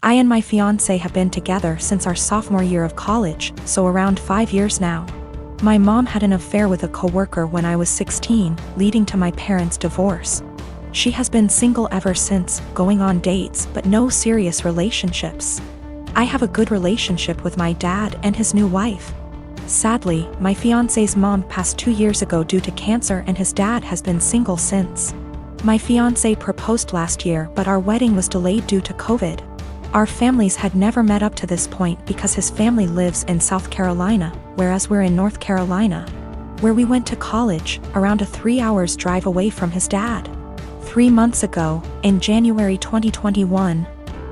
I and my fiancé have been together since our sophomore year of college, so around 5 years now. My mom had an affair with a coworker when I was 16, leading to my parents' divorce. She has been single ever since, going on dates but no serious relationships. I have a good relationship with my dad and his new wife. Sadly, my fiancé's mom passed 2 years ago due to cancer and his dad has been single since. My fiancé proposed last year but our wedding was delayed due to COVID. Our families had never met up to this point because his family lives in South Carolina, whereas we're in North Carolina, where we went to college, around a 3 hours drive away from his dad. 3 months ago, in January 2021,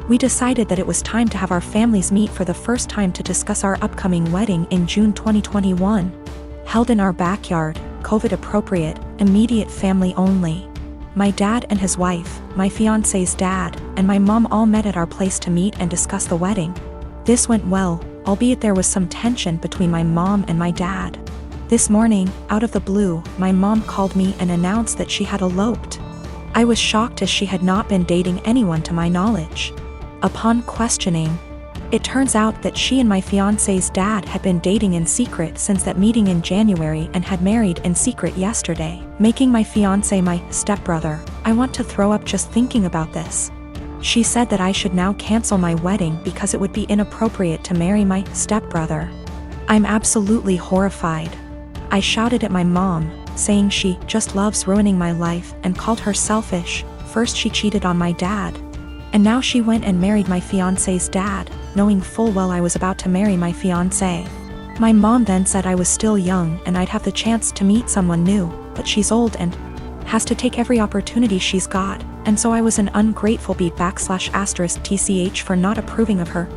we decided that it was time to have our families meet for the first time to discuss our upcoming wedding in June 2021. Held in our backyard, COVID appropriate, immediate family only. My dad and his wife, my fiancé's dad, and my mom all met at our place to meet and discuss the wedding. This went well, albeit there was some tension between my mom and my dad. This morning, out of the blue, my mom called me and announced that she had eloped. I was shocked as she had not been dating anyone to my knowledge. Upon questioning, it turns out that she and my fiancé's dad had been dating in secret since that meeting in January and had married in secret yesterday, making my fiancé my stepbrother. I want to throw up just thinking about this. She said that I should now cancel my wedding because it would be inappropriate to marry my stepbrother. I'm absolutely horrified. I shouted at my mom, saying she just loves ruining my life and called her selfish. First she cheated on my dad, and now she went and married my fiancé's dad, knowing full well I was about to marry my fiancé. My mom then said I was still young and I'd have the chance to meet someone new, but she's old and has to take every opportunity she's got, and so I was an ungrateful **TCH for not approving of her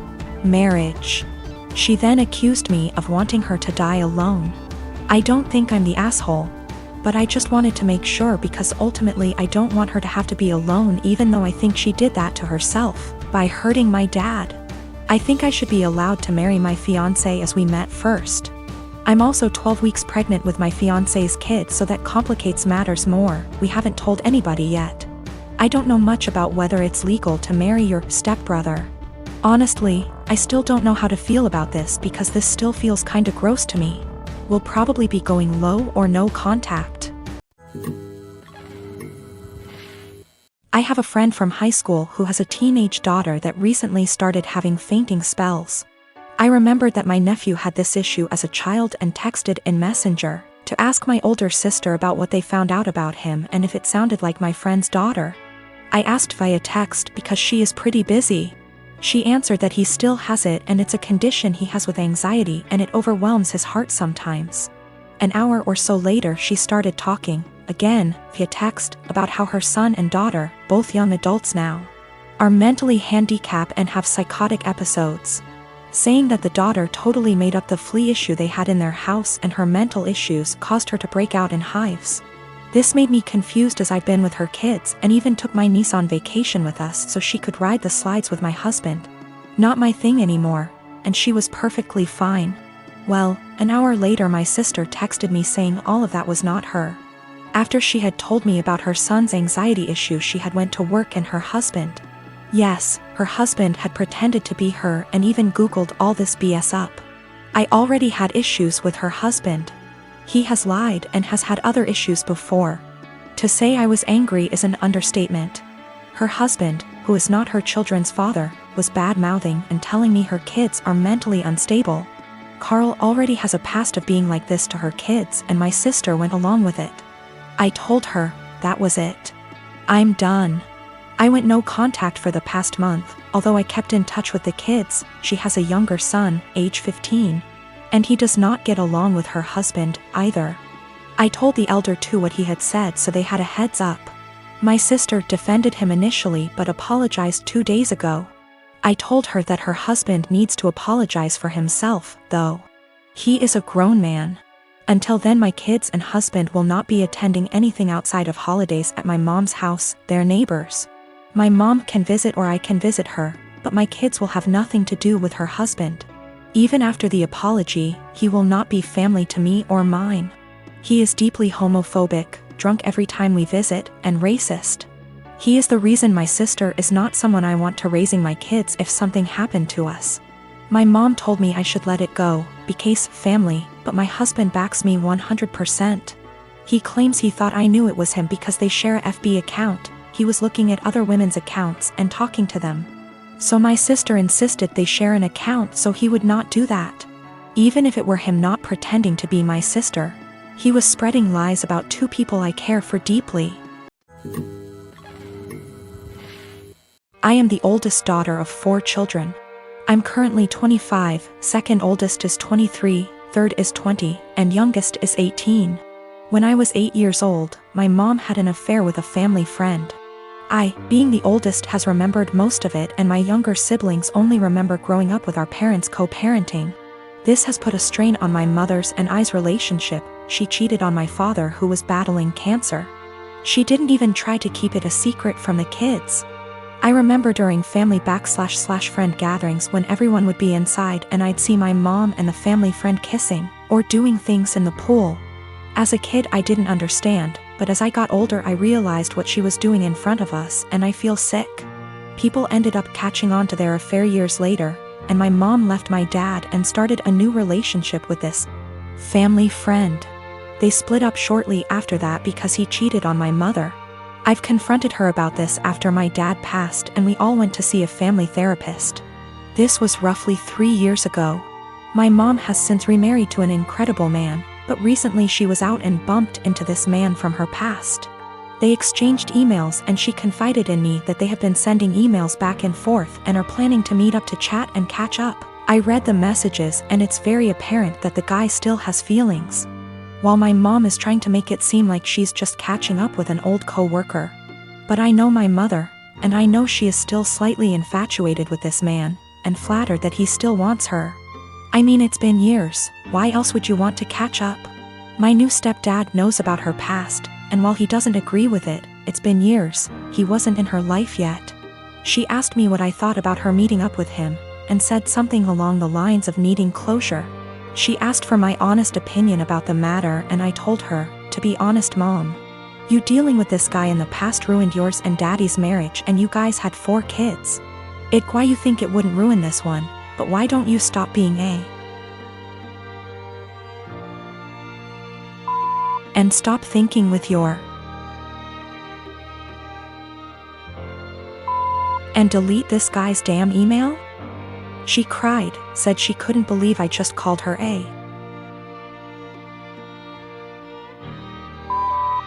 marriage. She then accused me of wanting her to die alone. I don't think I'm the asshole, but I just wanted to make sure because ultimately I don't want her to have to be alone, even though I think she did that to herself by hurting my dad. I think I should be allowed to marry my fiancé as we met first. I'm also 12 weeks pregnant with my fiancé's kid, so that complicates matters more. We haven't told anybody yet. I don't know much about whether it's legal to marry your stepbrother. Honestly, I still don't know how to feel about this because this still feels kinda gross to me. We'll probably be going low or no contact. I have a friend from high school who has a teenage daughter that recently started having fainting spells. I remembered that my nephew had this issue as a child and texted in Messenger to ask my older sister about what they found out about him and if it sounded like my friend's daughter. I asked via text because she is pretty busy. She answered that he still has it and it's a condition he has with anxiety and it overwhelms his heart sometimes. An hour or so later she started talking, again, via text, about how her son and daughter, both young adults now, are mentally handicapped and have psychotic episodes, saying that the daughter totally made up the flea issue they had in their house and her mental issues caused her to break out in hives. This made me confused as I've been with her kids and even took my niece on vacation with us so she could ride the slides with my husband. Not my thing anymore, and she was perfectly fine. Well, an hour later my sister texted me saying all of that was not her. After she had told me about her son's anxiety issue, she had went to work and her husband. Yes, her husband had pretended to be her and even Googled all this BS up. I already had issues with her husband. He has lied and has had other issues before. To say I was angry is an understatement. Her husband, who is not her children's father, was bad-mouthing and telling me her kids are mentally unstable. Carl already has a past of being like this to her kids and my sister went along with it. I told her, that was it. I'm done. I went no contact for the past month, although I kept in touch with the kids. She has a younger son, age 15. And he does not get along with her husband, either. I told the elder too what he had said so they had a heads up. My sister defended him initially but apologized 2 days ago. I told her that her husband needs to apologize for himself, though. He is a grown man. Until then my kids and husband will not be attending anything outside of holidays at my mom's house, their neighbors. My mom can visit or I can visit her, but my kids will have nothing to do with her husband. Even after the apology, he will not be family to me or mine. He is deeply homophobic, drunk every time we visit, and racist. He is the reason my sister is not someone I want to raising my kids if something happened to us. My mom told me I should let it go, because family, but my husband backs me 100%. He claims he thought I knew it was him because they share a FB account. He was looking at other women's accounts and talking to them. So my sister insisted they share an account so he would not do that. Even if it were him not pretending to be my sister. He was spreading lies about two people I care for deeply. I am the oldest daughter of 4 children. I'm currently 25, second oldest is 23, third is 20, and youngest is 18. When I was 8 years old, my mom had an affair with a family friend. I, being the oldest, has remembered most of it, and my younger siblings only remember growing up with our parents co-parenting. This has put a strain on my mother's and I's relationship. She cheated on my father who was battling cancer. She didn't even try to keep it a secret from the kids. I remember during family / friend gatherings when everyone would be inside and I'd see my mom and the family friend kissing, or doing things in the pool. As a kid I didn't understand, but as I got older I realized what she was doing in front of us and I feel sick. People ended up catching on to their affair years later, and my mom left my dad and started a new relationship with this family friend. They split up shortly after that because he cheated on my mother. I've confronted her about this after my dad passed and we all went to see a family therapist. This was roughly 3 years ago. My mom has since remarried to an incredible man, but recently she was out and bumped into this man from her past. They exchanged emails and she confided in me that they have been sending emails back and forth and are planning to meet up to chat and catch up. I read the messages and it's very apparent that the guy still has feelings. While my mom is trying to make it seem like she's just catching up with an old co-worker. But I know my mother, and I know she is still slightly infatuated with this man, and flattered that he still wants her. I mean, it's been years, why else would you want to catch up? My new stepdad knows about her past, and while he doesn't agree with it, it's been years, he wasn't in her life yet. She asked me what I thought about her meeting up with him, and said something along the lines of needing closure. She asked for my honest opinion about the matter and I told her, to be honest mom, you dealing with this guy in the past ruined yours and daddy's marriage and you guys had 4 kids. Why you think it wouldn't ruin this one, but why don't you stop being and stop thinking with your and delete this guy's damn email? She cried, said she couldn't believe I just called her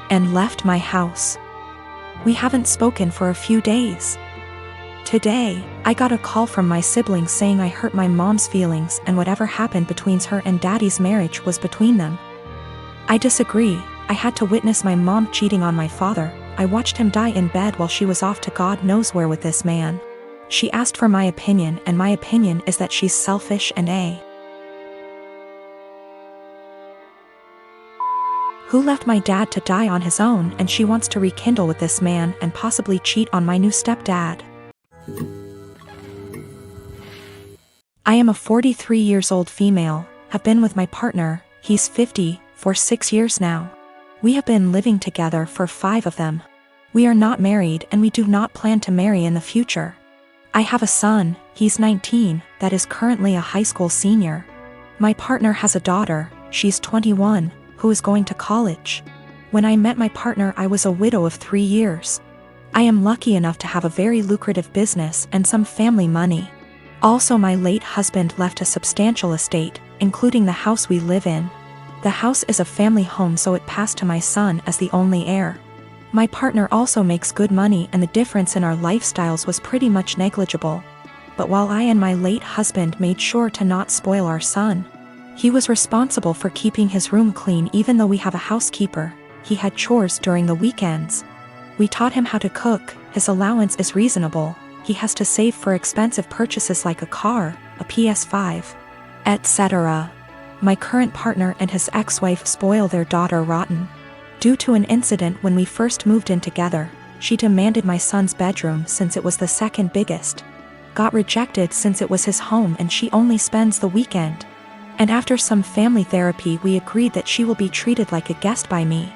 and left my house. We haven't spoken for a few days. Today, I got a call from my siblings saying I hurt my mom's feelings and whatever happened between her and daddy's marriage was between them. I disagree. I had to witness my mom cheating on my father. I watched him die in bed while she was off to God knows where with this man. She asked for my opinion and my opinion is that she's selfish and who left my dad to die on his own, and she wants to rekindle with this man and possibly cheat on my new stepdad. I am a 43 years old female, have been with my partner, he's 50, for 6 years now. We have been living together for 5 of them. We are not married and we do not plan to marry in the future. I have a son, he's 19, that is currently a high school senior. My partner has a daughter, she's 21, who is going to college. When I met my partner I was a widow of 3 years. I am lucky enough to have a very lucrative business and some family money. Also my late husband left a substantial estate, including the house we live in. The house is a family home so it passed to my son as the only heir. My partner also makes good money and the difference in our lifestyles was pretty much negligible. But while I and my late husband made sure to not spoil our son, he was responsible for keeping his room clean even though we have a housekeeper. He had chores during the weekends. We taught him how to cook, his allowance is reasonable, he has to save for expensive purchases like a car, a PS5, etc. My current partner and his ex-wife spoil their daughter rotten. Due to an incident when we first moved in together, she demanded my son's bedroom since it was the second biggest. Got rejected since it was his home and she only spends the weekend. And after some family therapy we agreed that she will be treated like a guest by me.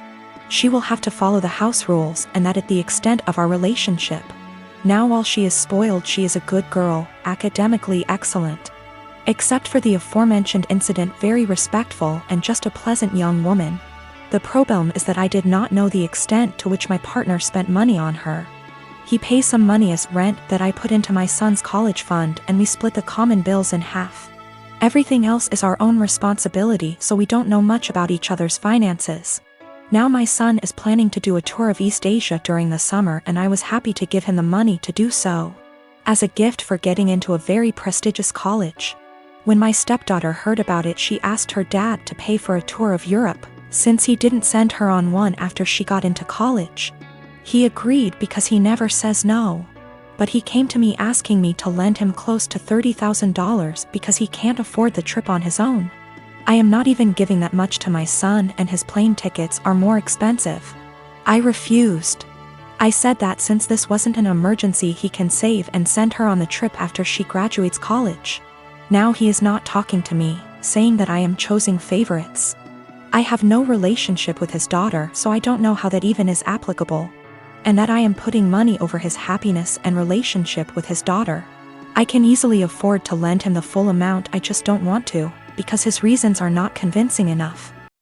She will have to follow the house rules, and that at the extent of our relationship. Now while she is spoiled, she is a good girl, academically excellent. Except for the aforementioned incident, very respectful and just a pleasant young woman. The problem is that I did not know the extent to which my partner spent money on her. He pays some money as rent that I put into my son's college fund, and we split the common bills in half. Everything else is our own responsibility, so we don't know much about each other's finances. Now my son is planning to do a tour of East Asia during the summer, and I was happy to give him the money to do so, as a gift for getting into a very prestigious college. When my stepdaughter heard about it, she asked her dad to pay for a tour of Europe, since he didn't send her on one after she got into college. He agreed because he never says no. But he came to me asking me to lend him close to $30,000 because he can't afford the trip on his own. I am not even giving that much to my son, and his plane tickets are more expensive. I refused. I said that since this wasn't an emergency, he can save and send her on the trip after she graduates college. Now he is not talking to me, saying that I am choosing favorites. I have no relationship with his daughter, so I don't know how that even is applicable. And that I am putting money over his happiness and relationship with his daughter. I can easily afford to lend him the full amount, I just don't want to, because his reasons are not convincing enough.